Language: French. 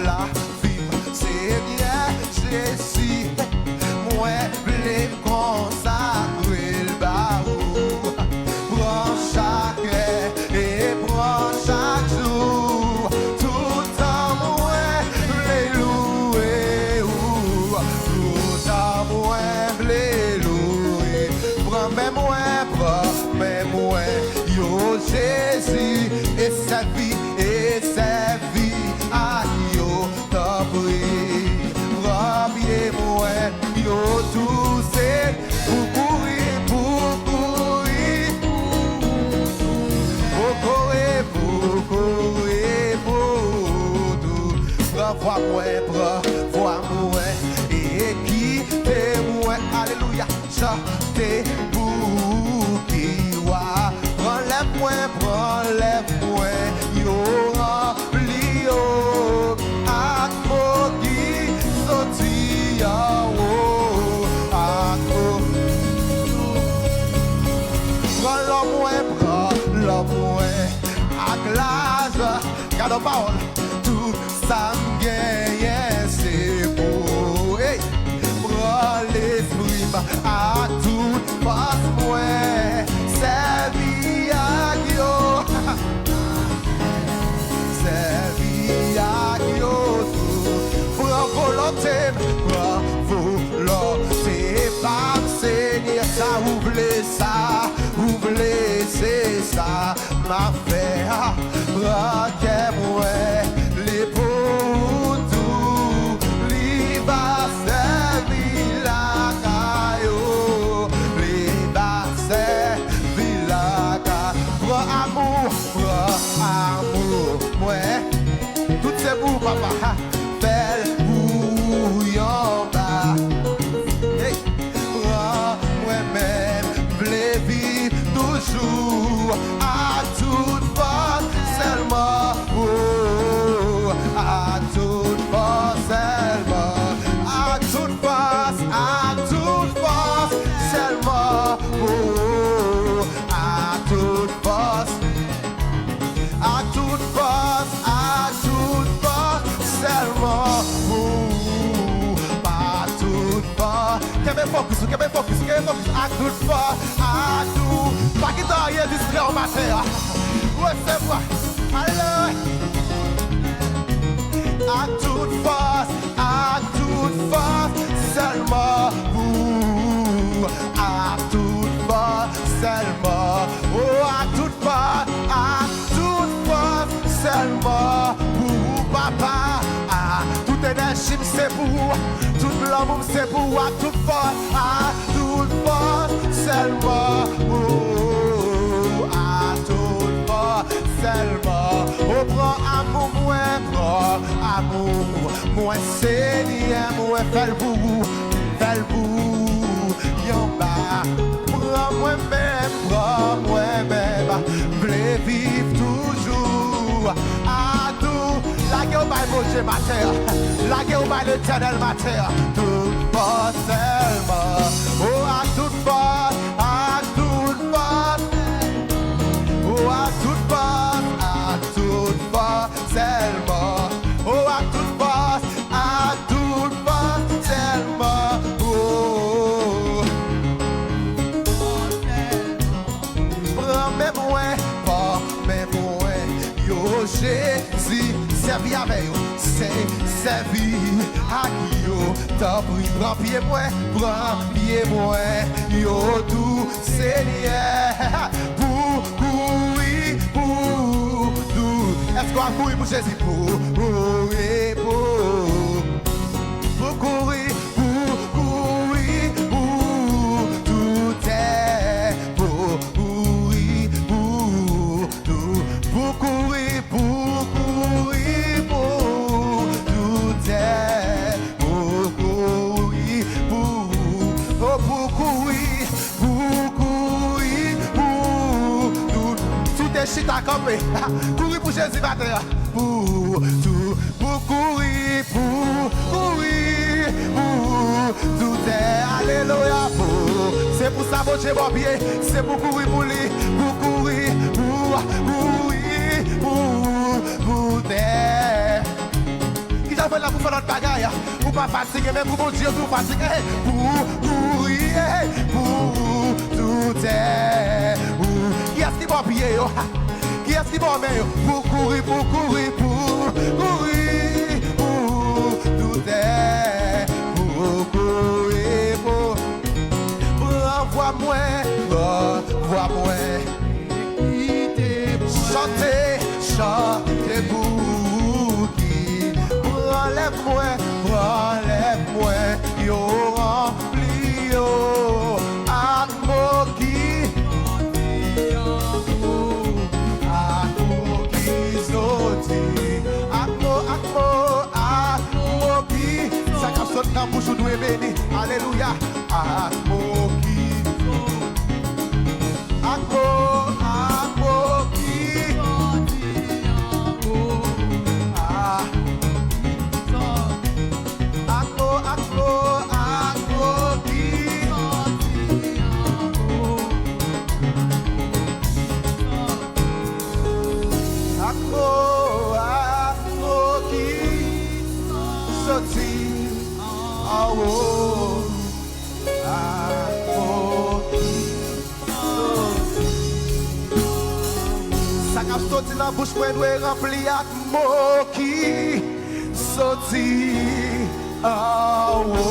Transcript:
la vie, Seigneur Jésus. Moi, blé consacré le barou. Prends chaque heure et prends chaque jour. Tout en moi, blé loué. Tout en moi, blé loué. Prends-moi, yo Jésus. Et sa vie, aïe, yo, t'as pris. Prends-moi, yo, tout c'est pour courir, pour tout. Prends-moi, et quittez-moi, alléluia, chantez pour qui wa. Prends-lève-moi, yo, rempli, yo, ak mogi, soti, yo, ak prends l'homme, ak l'âge, garde parole, tout ça m'gagne, c'est beau. Hey, prends l'esprit, à tout passe-moi, servi à yo, servi à yo, prends volonté, pas Seigneur, ça ouvre c'est ça, ma frère, braquez-moi, les pour tout, li va servir la caillou, li va servir la caillou, prends amour, moi, tout c'est pour papa, belle bouillon bas. Moi-même, voulais vivre toujours à toute force, seulement, oh, à toute force, seulement, à toute force, seulement, oh, à toute force, seulement, oh, à toute force. Quer focus, à toute force, à tout. Pas qu'il t'en ait distrait en matière. Recevez-moi, allez. À toute force, seulement vous. À toute force, seulement. Oh, à toute force, seulement vous, papa. À toute énergie, c'est pour. Tout l'amour, c'est pour. À toute force, seulement. Oh, à toute force, seulement. Oh, prends amour, moi Seigneur, moi fais le bout, y'en bas. Prends moi-même, voulez vivre toujours à tout. La guerre by Moje Mater, la guerre by l'éternel Mater, tout pas seulement. Oh, à toute force, oh, à toute force, seulement. Oh, à toute force, seulement. Oh, prends-moi, yo Jésus, servi avec yo, c'est servi à yo. T'as pris, prends pied-moi, yo tout Seigneur, pour courir, pour tout. Est-ce qu'on a couru pour Jésus, pour courir, pour courir, pour tout est, pour courir, pour tout, pour courir, pour tout est, pour courir, pour tout est chita campé, courir pour Jésus matin, pour tout, pour courir, pour tout est, alléluia, c'est pour ça mon Dieu mon pied, c'est pour courir pour lui, pour courir, pour tout est. levez là pour faire notre bagaille. Ou pas fatigué, même pour mon Dieu, pour fatigué. Pour courir, pour tout est. Qui est-ce qui va pied? Qui est-ce qui va mettre? Pour courir, pour courir, pour courir, pour tout est. Pour courir, pour. Renvoie-moi, renvoie-moi. Chantez, chantez pour qui? Relève-moi, relève-moi. Yo rempli, yo. Akmo qui? Akmo qui sorti? Akmo qui? Ça cap saute dans bouche ou doué béni. Alléluia. Akmo qui? Akmo qui? Sorti dans bouche pour nous remplir avec mots qui sorti en haut.